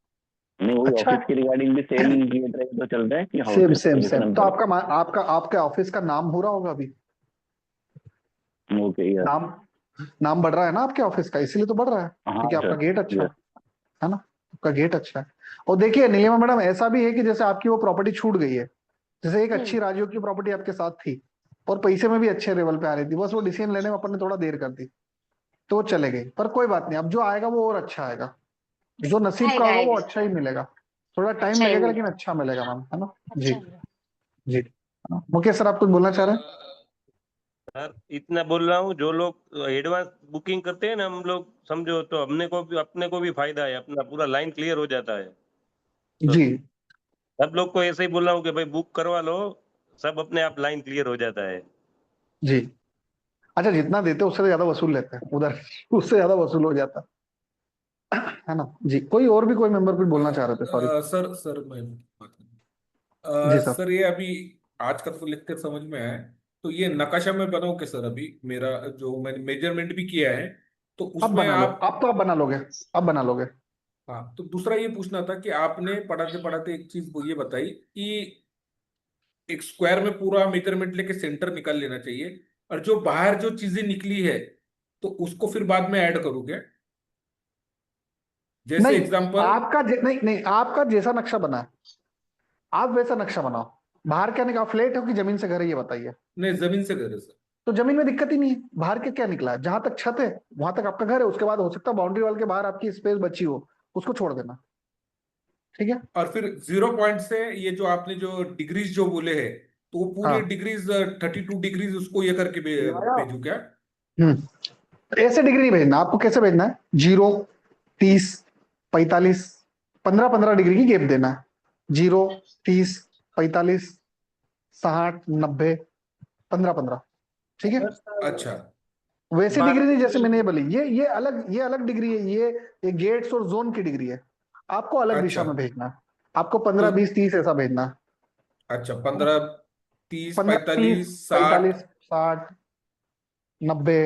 नहीं वही अच्छा ऑफिस की रिगार्डिंग भी सेम किए तो चल रहा है कि सेम हाउस सेम सेम। तो आपका ऑफिस का नाम हो रहा होगा अभी, ओके यस। नाम बढ़ रहा है ना आपके ऑफिस का, इसीलिए तो बढ़ रहा है हाँ क्योंकि आपका सर, गेट अच्छा यस। है ना, आपका गेट अच्छा है। और देखिए नीलिमा मैडम, ऐसा भी है कि जैसे आपकी वो प्रॉपर्टी छूट गई है, जैसे एक अच्छी राजयोग की प्रॉपर्टी आपके साथ थी और पैसे में भी अच्छे लेवल पे आ रही थी, बस वो डिसीजन लेने में अपन ने थोड़ा देर कर दी, तो चले गए, पर कोई बात नहीं, अब जो आएगा वो और अच्छा आएगा, जो नसीब का आएगा होगा वो आएगा अच्छा ही मिलेगा, थोड़ा टाइम अच्छा ही लगेगा में लेकिन अच्छा मिलेगा मैम, है ना। जी अच्छा में। जी। मुकेश सर आप कुछ बोलना चाह रहे हैं? सर इतना बोल रहा हूँ, जो लोग एडवांस बुकिंग करते हैं ना हम लोग, समझो तो अपने को भी फायदा है, अपना पूरा लाइन क्लियर हो जाता है। तो जी सब लोग को ऐसे ही बोल रहा हूँ कि भाई बुक करवा लो, सब अपने आप लाइन क्लियर हो जाता है। जी। अच्छा, जितना देते हैं उससे ज्यादा वसूल लेते हैं उधर, उससे ज्यादा वसूल हो जाता है ना। जी, कोई और भी कोई मेंबर कुछ बोलना चाह रहे थे, सॉरी। सर सर मैं बात जी सर। सर ये अभी आज का तो लेक्चर समझ में आया। तो ये नकाशा मैं बनाऊं क्या सर? अभी मेरा जो मैंने मेजरमेंट भी किया है तो अब उसमें बना लो, आप। अब तो आप बना लोगे, अब बना लोगे। हाँ, तो दूसरा ये पूछना था कि आपने पढ़ाते पढ़ाते एक चीज वो ये बताई कि एक स्क्वायर में पूरा मेजरमेंट लेके सेंटर निकाल लेना चाहिए, और जो बाहर जो चीजें निकली है तो उसको फिर बाद में ऐड करोगे, जैसे नहीं, एग्जांपल। नहीं नहीं, आपका जैसा नक्शा बना है आप वैसा नक्शा बनाओ। बाहर क्या निकला, फ्लैट हो कि जमीन से घर है, ये बताइए। नहीं, जमीन से घर है सर। तो जमीन में दिक्कत ही नहीं है, बाहर के क्या निकला है, जहां तक छत है वहां तक आपका घर है, उसके बाद हो सकता है बाउंड्री वॉल के बाहर आपकी स्पेस बची हो, उसको छोड़ देना, ठीक है। और फिर 0 पॉइंट से ये जो आपने जो डिग्रीज जो बोले हैं, तो वो पूरे हाँ। डिग्रीज 32 डिग्रीज उसको ये करके भेजू क्या? ऐसे डिग्री नहीं भेजना, आपको कैसे भेजना है, 0, 30, 45, 15-15 डिग्री की गैप देना है, 0, 30, 45, 60, 90, 15-15, ठीक है। अच्छा। वैसी डिग्री नहीं जैसे मैंने ये बोली, ये अलग डिग्री है, ये गेट्स और जोन की डिग्री है, आपको अलग दिशा अच्छा में भेजना है, आपको तो 15, 20, 30 ऐसा भेजना है। अच्छा, 15, 30, 15, 30, 45, 60। 45, 60, 90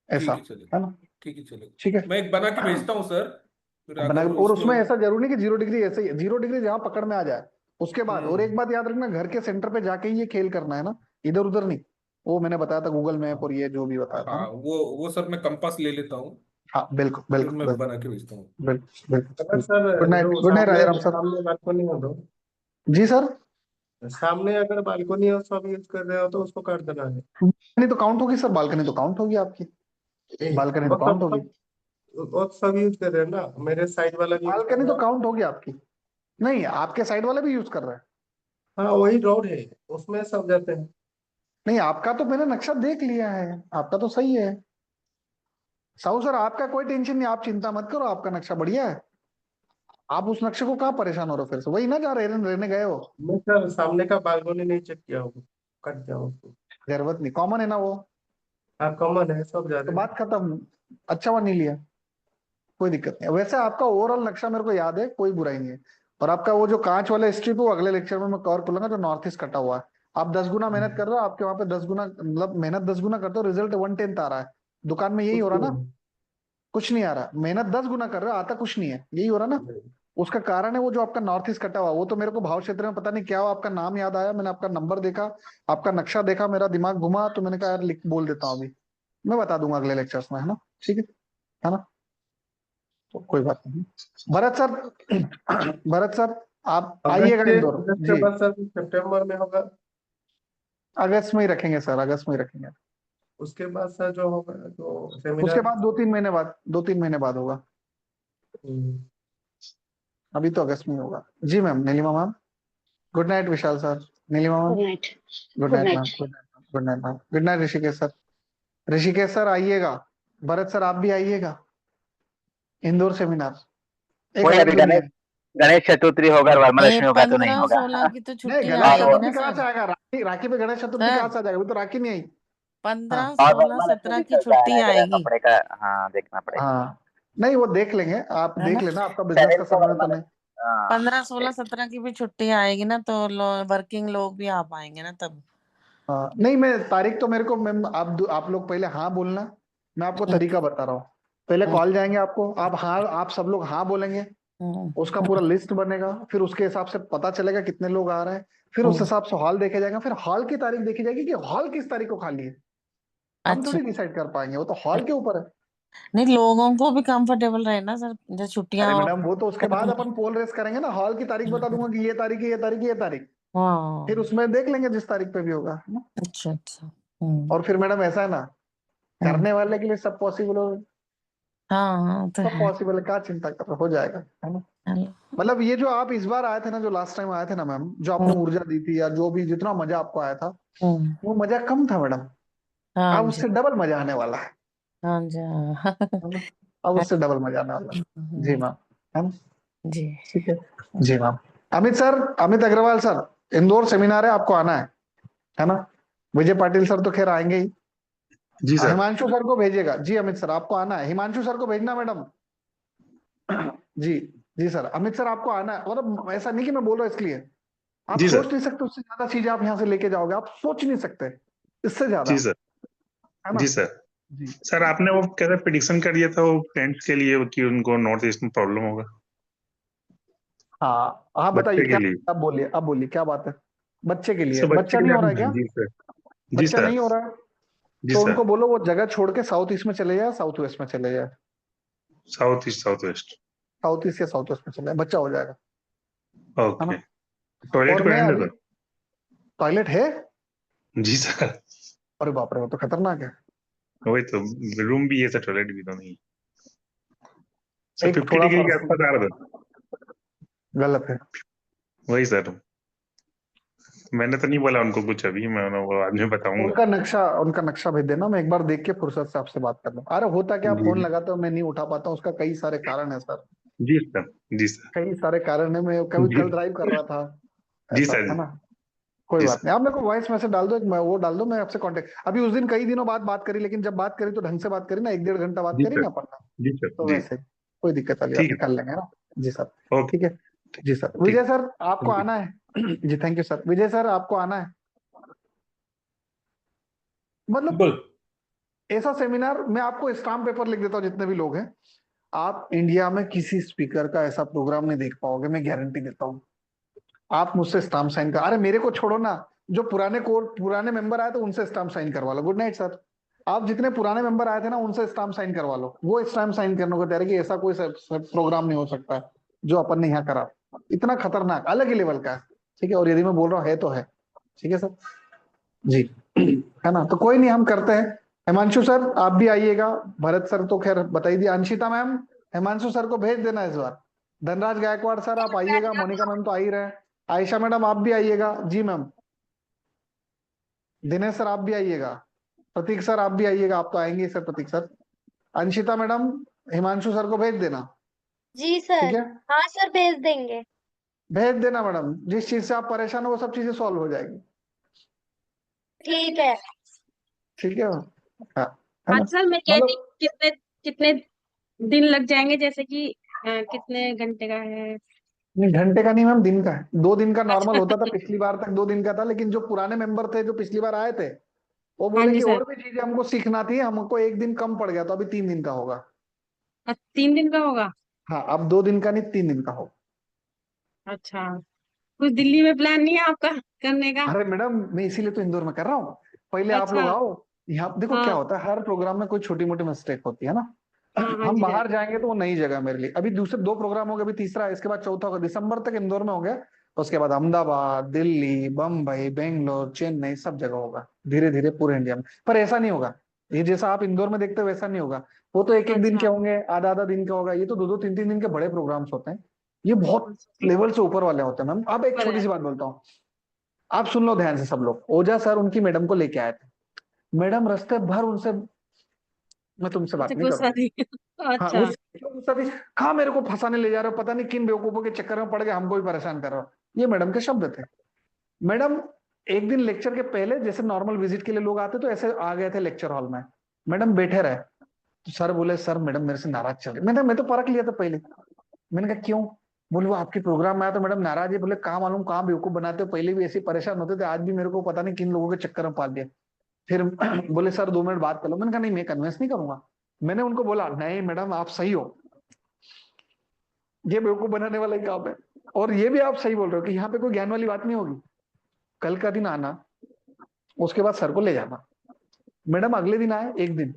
ऐसा, ठीक है चलेगा। है ना। ठीक है चलेगा। ठीक है। मैं एक बना के भेजता हूँ सर, फिर बना, अगर और उसमें उसमें ऐसा जरूरी नहीं कि 0 डिग्री, ऐसे ही 0 डिग्री जहां पकड़ में आ जाए उसके बाद, और एक हम्म। बात याद रखना, घर के सेंटर पे जाके ही ये खेल करना है ना, इधर उधर नहीं। वो मैंने बताया था गूगल मैप और ये जो भी बताया था हाँ, ना। वो सर मैं कंपास ले लेता हूँ, हाँ बिल्कुल फिर बिल्कुल मैं बिल्कुल बना के भेजता हूँ। बिल्कुल अगर बिल्कुल। सर गुड नाइट, जो गुड नाइट सामने राजाराम सर। सामने बालकोनी हो तो जी सर। सामने अगर बालकोनी हो सब यूज कर रहे हो तो उसको कर देना है। बालकनी तो काउंट होगी सर, बालकनी तो काउंट होगी आपकी, बालकनी तो वो काउंट सब होगी, सब वो सब यूज कर रहे हैं ना, मेरे साइड वाला भी यूज कर बालकनी रहा तो है। काउंट होगी आपकी। नहीं, आपके साइड वाले भी यूज कर रहे हैं। हाँ वही रोड है, उसमें सब जाते हैं। नहीं, आपका तो मैंने नक्शा देख लिया है, आपका तो सही है साहू सर, आपका कोई टेंशन नहीं, आप चिंता मत करो, आपका नक्शा बढ़िया है। आप उस नक्शे को कहाँ परेशान हो रहे हो, फिर से वही ना जहाँ रहने गए हो। मैं सर सामने का बालकोनी नहीं चेक किया होगा, कट दिया उसको। जरूरत नहीं, कॉमन है ना वो, हाँ कॉमन है, सब जा तो रहे हैं। बात खत्म। अच्छा हुआ नहीं लिया, कोई दिक्कत नहीं। वैसे आपका ओवरऑल नक्शा मेरे को याद है, कोई बुराई नहीं है। और आपका वो जो कांच वाला स्ट्रिप है वो अगले लेक्चर में मैं कवर करूंगा, जो नॉर्थ ईस्ट कटा हुआ है। आप 10 गुना मेहनत कर रहे हो, आपके वहां पे 10 गुना, मतलब मेहनत 10 गुना करते हो, रिजल्ट 1/10 आ रहा है। दुकान में यही कुछ हो रहा नहीं ना, कुछ नहीं आ रहा, मेहनत 10 गुना कर रहे हो, आता कुछ नहीं है, यही हो रहा ना। है। उसका कारण है वो जो आपका नॉर्थ ईस्ट कटा हुआ, वो तो मेरे को भाव क्षेत्र में पता नहीं क्या हुआ, आपका नाम याद आया, मैंने आपका नंबर देखा, आपका नक्शा देखा, मेरा दिमाग घुमा, तो मैंने कहा यार लिख बोल देता हूँ अभी, मैं बता दूंगा अगले लेक्चर्स में, है ना। ठीक है ना, तो कोई बात नहीं। भरत सर, भरत सर आप आइएगा इंदौर अगस्त के जी। बाद सर सितंबर में होगा। अगस्त में ही रखेंगे सर, अगस्त में ही रखेंगे। उसके बाद सर जो होगा जो उसके सेमिनार। बाद 2-3 महीने बाद, 2-3 महीने बाद होगा, अभी तो अगस्त में ही होगा। जी ma'am, Neelima ma'am. Good night Vishal sir, Neelima ma'am. Good night. Good good night ma'am, night. Good night ma'am, good night ma'am, good night Rishikesh sir. Rishikesh sir आइएगा, भरत सर आप भी आइएगा, इंदौर सेमिनार एक कोई अलग अभी दुनिया गणेश है। गणेश चतुर्थी होगा और ये वरमहालक्ष्मी होगा तो नहीं 15 होगा। 16 की तो नहीं, छुट्टी गणेश और आएगी चतुर्थी ना कहाँ सर। से आएगा, राखी, राखी पे गणेश चतुर्थी कहाँ सर से आ जाएगा, अभी तो राखी नहीं आई। हाँ 15 और 16 वरमहालक्ष्मी 17 भी की चलता है छुट्टी ना, जरा आएगी, कपड़े का, हाँ देखना पड़ेगा। हाँ, नहीं वो देख लेंगे, आप है देख ना। लेना, आपका बिजनेस का 7 को समय तो नहीं। वरमहालक्ष्मी, हाँ 15 16 17 की भी छुट्टी आएगी ना, तो वर्किंग लोग भी आ पाएंगे ना तब। हाँ नहीं, मैं तारीख तो मेरे को मैम, आप लोग पहले हाँ बोलना, मैं आपको तरीका बता रहा हूँ। पहले कॉल जाएंगे आपको, आप हाँ, आप सब लोग हाँ बोलेंगे, उसका पूरा लिस्ट बनेगा, फिर उसके हिसाब से पता चलेगा कितने लोग आ रहे हैं, फिर उस हिसाब से हॉल देखे जाएगा, फिर हॉल की तारीख देखी जाएगी कि हॉल किस तारीख को खाली है। हम अच्छा, थोड़ी डिसाइड कर पाएंगे, वो तो हॉल के ऊपर है। नहीं लोगों को भी कंफर्टेबल रहे ना सर, जब छुट्टियां अरे हो। मैडम, वो तो उसके बाद अपन पोल रेस करेंगे ना, हॉल की तारीख बता दूंगा कि ये तारीख है, ये तारीख है, ये तारीख, फिर हाँ उसमें देख लेंगे जिस तारीख पे भी होगा, है ना। अच्छा अच्छा। और फिर मैडम ऐसा है ना, करने वाले के लिए सब पॉसिबल हो, हाँ तो सब है। पॉसिबल है, क्या चिंता कर रहे हो, जाएगा, है ना। चलो। मतलब ये जो आप इस बार आए थे ना, जो लास्ट टाइम आए थे ना मैम, जो आपने ऊर्जा दी थी या जो भी जितना मजा आपको आया था, हम्म, वो मजा कम था मैडम। हाँ अब जी, उससे डबल मजा आने वाला हाँ जी, हाँ। है ना। अब उससे डबल मजा आने वाला है। जी मैम, है ना। जी। ठीक है। जी ma'am. Amit sir, Amit Agarwal sir, Indore seminar है, आपको आना है ना। विजय पाटिल सर तो खैर आएंगे ही। जी सर। हिमांशु सर को भेजिएगा। जी अमित सर, आपको आना है, हिमांशु सर को भेजना मैडम। जी। जी सर, अमित सर आपको आना है, मतलब ऐसा नहीं कि मैं बोल रहा हूँ इसलिए, आप जी सर। सोच नहीं सकते उससे ज्यादा चीजें आप यहाँ से लेके जाओगे, आप सोच नहीं सकते इससे ज्यादा, जी सर। है ना। जी सर। जी सर आपने वो कैसे प्रिडिक्शन कर दिया था वो फ्रेंड्स के लिए कि उनको नॉर्थ ईस्ट में प्रॉब्लम होगा, हाँ हाँ, बताइए बच्चे के क्या, लिए। अब बोलिए, अब बोलिए क्या बात है। बच्चे के लिए, सर बच्चे बच्चा के नहीं लिए हो रहा है आप, क्या? जी सर। जी बच्चा सर। नहीं हो रहा है जी तो सर। उनको बोलो वो जगह छोड़ के साउथ ईस्ट में चले जाए, साउथ वेस्ट में चले जाए, south east south west. South east या साउथ वेस्ट में चले जाए, बच्चा हो जाएगा, है ओके। ना। टॉयलेट और को मैं रहने अभी, दो। टॉयलेट है? जी सर। अरे बाप रे, वो तो खतरनाक है। वही तो, रूम भी है सर, टॉयलेट भी तो नहीं। सर एक 50 थोड़ा डिग्री के सा आसपास आ रहा था। गलत है। वही सर, मैंने तो नहीं बोला उनको कुछ, अभी मैं वो बाद में बताऊंगा। उनका नक्शा भेज देना, मैं एक बार देख के फुर्सत से आपसे बात कर लूँ। अरे होता क्या, जी फोन लगाते हो मैं नहीं उठा पाता हूँ, उसका कई सारे कारण है सर, जी सर। जी सर। कई सारे कारण है। मैं कभी जी कल ड्राइव कर रहा था, जी ऐसा सर। है ना। कोई जी बात सर। नहीं, आप मेरे को वॉइस मैसेज डाल दो, एक वो डाल दो, मैं आपसे कांटेक्ट, अभी उस दिन कई दिनों बाद बात करी, लेकिन जब बात करी तो ढंग से बात करी ना, 1-1.5 घंटा बात जी करी सर। ना अपन ने, जी सर। तो जी। वैसे ही कोई दिक्कत वाली बात ठीक नहीं, है। कर लेंगे ना। जी सर। ओके। ठीक है। जी सर, ठीक विजय है। सर आपको थैंक यू। आना है। जी thank you sir, Vijay sir आपको आना है, मतलब बिल्कुल। ऐसा सेमिनार, मैं आपको स्टाम्प पेपर लिख देता हूँ, जितने भी लोग हैं, आप इंडिया में किसी स्पीकर का ऐसा प्रोग्राम नहीं देख पाओगे, मैं गारंटी देता हूँ। आप मुझसे स्टाम्प साइन कर, अरे मेरे को छोड़ो ना, जो पुराने कोर पुराने मेंबर आए थे उनसे स्टाम्प साइन करवा लो। Good night sir. आप जितने पुराने मेंबर आए थे ना, उनसे स्टाम्प साइन करवा लो, वो स्टाम्प साइन करने को तैयार है कि ऐसा कोई प्रोग्राम नहीं हो सकता है जो अपन ने यहाँ करा, इतना खतरनाक अलग ही लेवल का है। ठीक है, और यदि मैं बोल रहा हूँ है तो है। ठीक है सर। जी। है ना, तो कोई नहीं, हम करते हैं। हिमांशु सर आप भी आइएगा, भरत सर तो खैर बता ही दिया, अंशिता मैम हिमांशु सर को भेज देना इस बार, धनराज गायकवाड़ सर आप आइएगा, मोनिका मैम तो आ ही रहे हैं, आयशा मैडम आप भी आइएगा। जी मैम। दिनेश सर आप भी आइएगा, प्रतीक सर आप भी आइएगा, आप तो आएंगे sir, Prateek sir. Anshita madam Himanshu sir को भेज देना। जी ठीक सर। है, हाँ सर, भेज देंगे। भेज देना मैडम, जिस चीज से आप परेशान हो वो सब चीजें सॉल्व हो जाएगी। ठीक है। ठीक है। हाँ, है हाँ ना, सर, मैं कहती मतलब कितने कितने दिन लग जाएंगे, जैसे कि कितने घंटे का है? नहीं, घंटे का नहीं मैम, दिन का है। 2 दिन का नॉर्मल अच्छा। होता था, पिछली बार तक 2 दिन का था, लेकिन जो पुराने मेंबर थे जो पिछली बार आए थे, वो हाँ बोले जी कि सर। और भी चीजें हमको सीखना थी, हमको 1 दिन कम पड़ गया, तो अभी 3 दिन का होगा। 3 दिन का होगा? हाँ, अब 2 दिन का नहीं, 3 दिन का होगा। अच्छा। कुछ दिल्ली में प्लान नहीं है आपका करने का? अरे मैडम, मैं इसीलिए तो इंदौर में कर रहा हूँ, पहले आप अच्छा। लोग आओ। यहाँ देखो क्या हाँ होता है, हर प्रोग्राम में कोई छोटी मोटी मिस्टेक होती है ना। हाँ हाँ हम जी सर। बाहर जाएंगे तो वो नई जगह मेरे लिए, अभी दूसरे 2 प्रोग्राम हो गए, अभी तीसरा, इसके बाद चौथा होगा, दिसंबर तक इंदौर में हो गया, उसके बाद अहमदाबाद, दिल्ली, बम्बई, बेंगलोर, चेन्नई, सब जगह होगा, धीरे धीरे पूरे इंडिया में। पर ऐसा नहीं होगा, ये जैसा आप इंदौर में देखते हो वैसा नहीं होगा। वो तो एक एक दिन के अच्छा। होंगे, आधा आधा दिन का होगा, ये तो 2-2 3-3 दिन के बड़े प्रोग्राम्स होते हैं, ये बहुत लेवल से ऊपर वाले होते हैं मैम। अब एक पर छोटी है। सी बात बोलता हूँ, आप सुन लो ध्यान से सब लोग। ओझा सर उनकी मैडम को लेके आए थे, मैडम रास्ते भर उनसे, मैं तुमसे अच्छा, बात नहीं गुस्सा करूंगी। थी। हाँ, अच्छा। क्यों गुस्सा थी, कहाँ मेरे को फंसाने ले जा रहे हो, पता नहीं किन बेवकूफों के चक्कर में पड़ गए, हमको भी परेशान कर रहे हो, ये मैडम के शब्द थे। मैडम एक दिन लेक्चर के पहले जैसे नॉर्मल विजिट के लिए लोग आते तो ऐसे आ गए थे लेक्चर हॉल में, मैडम बैठे रहे, तो सर बोले सर मैडम मेरे से नाराज चल रही, मैं तो परख लिया था पहले। मैंने कहा क्यों? बोले वो आपके प्रोग्राम में आया तो मैडम नाराज है। बोले कहाँ मालूम कहाँ बेवकूफ बनाते हो, पहले भी ऐसे ही परेशान होते थे, आज भी मेरे को पता नहीं किन लोगों के चक्कर में पाल दिया। फिर बोले सर 2 मिनट बात कर लो। मैंने कहा नहीं, मैं कन्विंस नहीं करूंगा। मैंने उनको बोला नहीं मैडम आप सही हो, ये बेवकूफ बनाने वाला ही काम है, और ये भी आप सही बोल रहे हो कि यहाँ पे कोई ज्ञान वाली बात नहीं होगी। कल का दिन आना, उसके बाद सर को ले जाना। मैडम अगले दिन आए, एक दिन,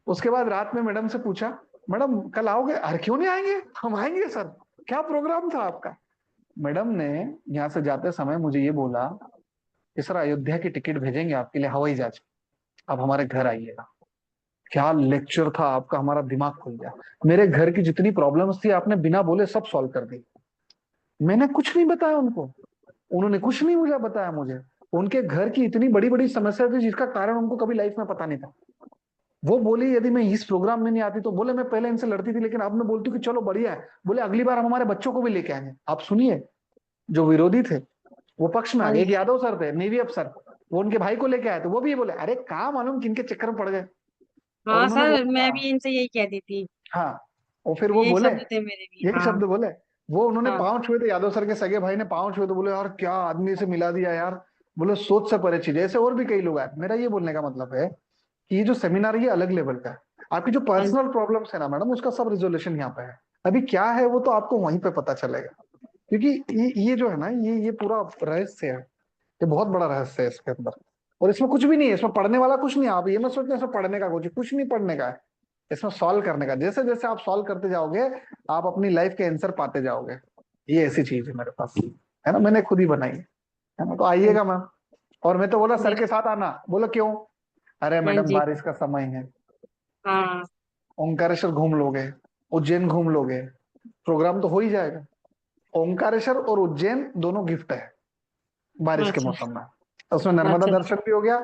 उसके बाद रात में मैडम से पूछा मैडम कल आओगे? अरे क्यों नहीं आएंगे, हम आएंगे सर, क्या प्रोग्राम था आपका? मैडम ने यहाँ से जाते समय मुझे ये बोला कि सर अयोध्या की टिकट भेजेंगे आपके लिए हवाई जहाज, आप हमारे घर आइएगा। क्या लेक्चर था आपका, हमारा दिमाग खुल गया। मेरे घर की जितनी प्रॉब्लम्स थी आपने बिना बोले सब सॉल्व कर दी। मैंने कुछ नहीं बताया उनको, उन्होंने कुछ नहीं मुझे बताया। मुझे उनके घर की इतनी बड़ी बड़ी समस्या थी जिसका कारण उनको कभी लाइफ में पता नहीं था। वो बोली यदि मैं इस प्रोग्राम में नहीं आती तो, बोले मैं पहले इनसे लड़ती थी लेकिन अब मैं बोलती हूँ कि चलो बढ़िया है, बोले अगली बार हम हमारे बच्चों को भी लेके आएंगे। आप सुनिए, जो विरोधी थे वो पक्ष में आ हाँ गए। एक जी। यादव सर थे, नेवी अफसर, वो उनके भाई को लेके आए थे, वो भी ये बोले अरे कहाँ मालूम किनके चक्कर में पड़ गए। और हाँ उन्होंने सर, बोला मैं भी इनसे यही कहती थी, हाँ, और फिर वो यही बोले, शब्द थे मेरे भी। यही हाँ शब्द बोले। वो उन्होंने हाँ। पांव छुए थे, यादव सर के सगे भाई ने पांव छुए, तो बोले यार क्या आदमी से मिला दिया यार, बोले सोच से परे चीज है। ऐसे और भी कई लोग आए। मेरा ये बोलने का मतलब है कि ये जो सेमिनार ये अलग लेवल का है। आपकी जो हाँ जी। पर्सनल प्रॉब्लम्स है ना मैडम, उसका सब रिजोल्यूशन यहाँ पे है। अभी क्या है वो तो आपको वहीं पे पता चलेगा, क्योंकि ये जो है ना, ये पूरा रहस्य है, ये बहुत बड़ा रहस्य है इसके अंदर। और इसमें कुछ भी नहीं है, इसमें पढ़ने वाला कुछ नहीं है। आप ये मत सोचना इसमें पढ़ने का कुछ नहीं पढ़ने का है, इसमें सॉल्व करने का। जैसे जैसे आप सॉल्व करते जाओगे आप अपनी लाइफ के आंसर पाते जाओगे। ये ऐसी चीज है मेरे पास, है ना, मैंने खुद ही बनाई है ना। तो आइएगा मैम। और मैं तो बोला सर के साथ आना, बोलो क्यों, अरे हाँ मैडम जी। बारिश का समय है, हाँ ओंकारेश्वर घूम लोगे, उज्जैन घूम लोगे, प्रोग्राम तो हो ही जाएगा। ओंकारेश्वर और उज्जैन दोनों गिफ्ट है बारिश के अच्छा मौसम में। उसमें नर्मदा अच्छा। दर्शन भी हो गया,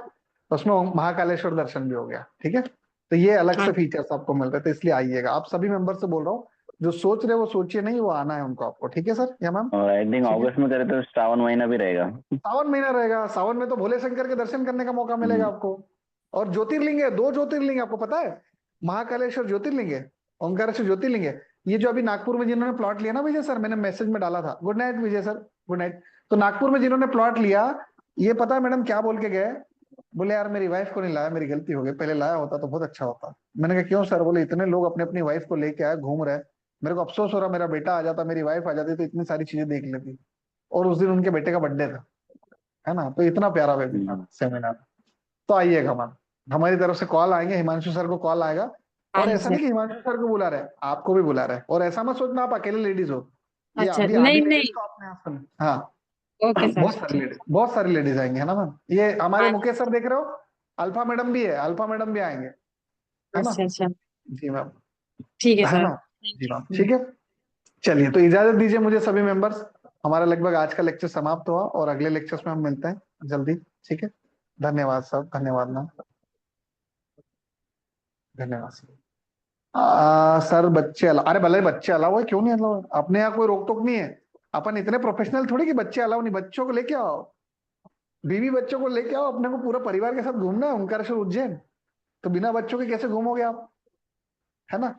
उसमें महाकालेश्वर दर्शन भी हो गया, ठीक है। तो ये अलग हाँ से फीचर्स आपको मिल रहे थे, इसलिए आइएगा। आप सभी मेंबर से बोल रहा हूँ, जो सोच रहे वो सोचिए नहीं, वो आना है उनको आपको, ठीक है सर या मैम। और आई थिंक ठीक है, अगस्त में करे तो श्रावण महीना भी रहेगा। सावन महीना रहेगा, सावन में तो भोले शंकर के दर्शन करने का मौका मिलेगा आपको। और ज्योतिर्लिंग है, 2 ज्योतिर्लिंग आपको पता है, महाकालेश्वर ज्योतिर्लिंग है, ओंकारेश्वर ज्योतिर्लिंग है। ये जो अभी नागपुर में जिन्होंने प्लॉट लिया ना विजय सर, मैंने मैसेज में डाला था, गुड नाइट विजय सर, गुड नाइट। तो नागपुर में जिन्होंने प्लॉट लिया, ये पता है मैडम क्या बोल के गए, बोले यार मेरी वाइफ को नहीं लाया, मेरी गलती हो गई, पहले लाया होता तो बहुत अच्छा होता। मैंने कहा क्यों सर, बोले इतने लोग अपने अपनी वाइफ को लेके आए, घूम रहे, मेरे को अफसोस हो रहा, मेरा बेटा आ जाता, मेरी वाइफ आ जाती तो इतनी सारी चीजें देख लेती। और उस दिन उनके बेटे का बर्थडे था, है ना। तो इतना प्यारा वेबिनार सेमिनार। तो आइएगा मैम, हमारी तरफ से कॉल आएंगे, हिमांशु सर को कॉल आएगा। हाँ और जी ऐसा नहीं सर। कि हिमांशु सर को बुला रहे हैं, आपको भी बुला रहे हैं। और ऐसा मत सोचना आप अकेले लेडीज हो, ये अच्छा अभी आधी नहीं लेडीज नहीं। को आपने यहाँ सुना। हाँ, ओके सर। बहुत सारी लेडीज आएंगे, है ना मैम। ये हमारे हाँ। मुकेश सर देख रहे हो, अल्फा मैडम भी है, अल्फा मैडम भी आएंगे, है ना। अच्छा अच्छा। जी मैम, ठीक है है सर। ना। जी मैम, ठीक है। चलिए तो इजाजत दीजिए मुझे सभी मेंबर्स। हमारा लगभग आज का लेक्चर समाप्त हुआ और अगले लेक्चर्स में हम मिलते हैं जल्दी, ठीक है। धन्यवाद सर, धन्यवाद मैम, धन्यवाद सर। सर बच्चे अलाउ, अरे भले बच्चे अलाउ है, क्यों नहीं अलाउ है, अपने यहाँ कोई रोक टोक नहीं है। अपन इतने प्रोफेशनल थोड़ी कि बच्चे अलाउ नहीं, बच्चों को लेके आओ, बीवी बच्चों को लेके आओ, अपने को पूरा परिवार के साथ घूमना है ओंकारेश्वर उज्जैन। तो बिना बच्चों के कैसे घूमोगे आप, है ना।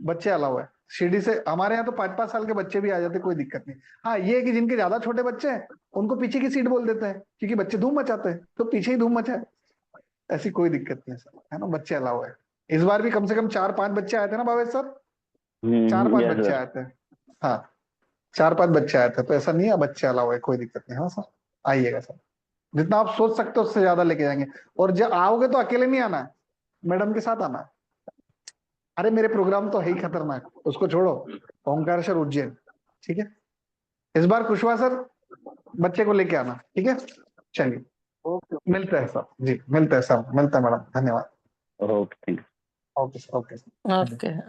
बच्चे अलाउ है शिरडी से, हमारे यहाँ तो 5-5 साल के बच्चे भी आ जाते, कोई दिक्कत नहीं। हाँ ये है कि जिनके ज्यादा छोटे बच्चे हैं उनको पीछे की सीट बोल देते हैं, क्योंकि बच्चे धूम मचाते हैं तो पीछे ही धूम मचाए, ऐसी कोई दिक्कत नहीं है सर, है ना। बच्चे अलाउ है। इस बार भी कम से कम 4-5 बच्चे आए थे ना भावेश सर, 4-5 यस बच्चे सर। आए थे। हाँ 4-5 बच्चे आए थे, तो ऐसा नहीं है, बच्चे अलाउ है, कोई दिक्कत नहीं है। हाँ सर आइएगा सर, जितना आप सोच सकते हो उससे ज्यादा लेके जाएंगे। और जब आओगे तो अकेले नहीं आना है, मैडम के साथ आना है। अरे मेरे प्रोग्राम तो है ही खतरनाक, उसको छोड़ो, ओंकारेश्वर उज्जैन, ठीक है। इस बार कुशवाहा सर बच्चे को लेके आना, ठीक है। चलिए ओके मिलते हैं सर, जी मिलते हैं सर, मिलते हैं मैडम, धन्यवाद। Okay thank you. Okay sir, okay. Okay.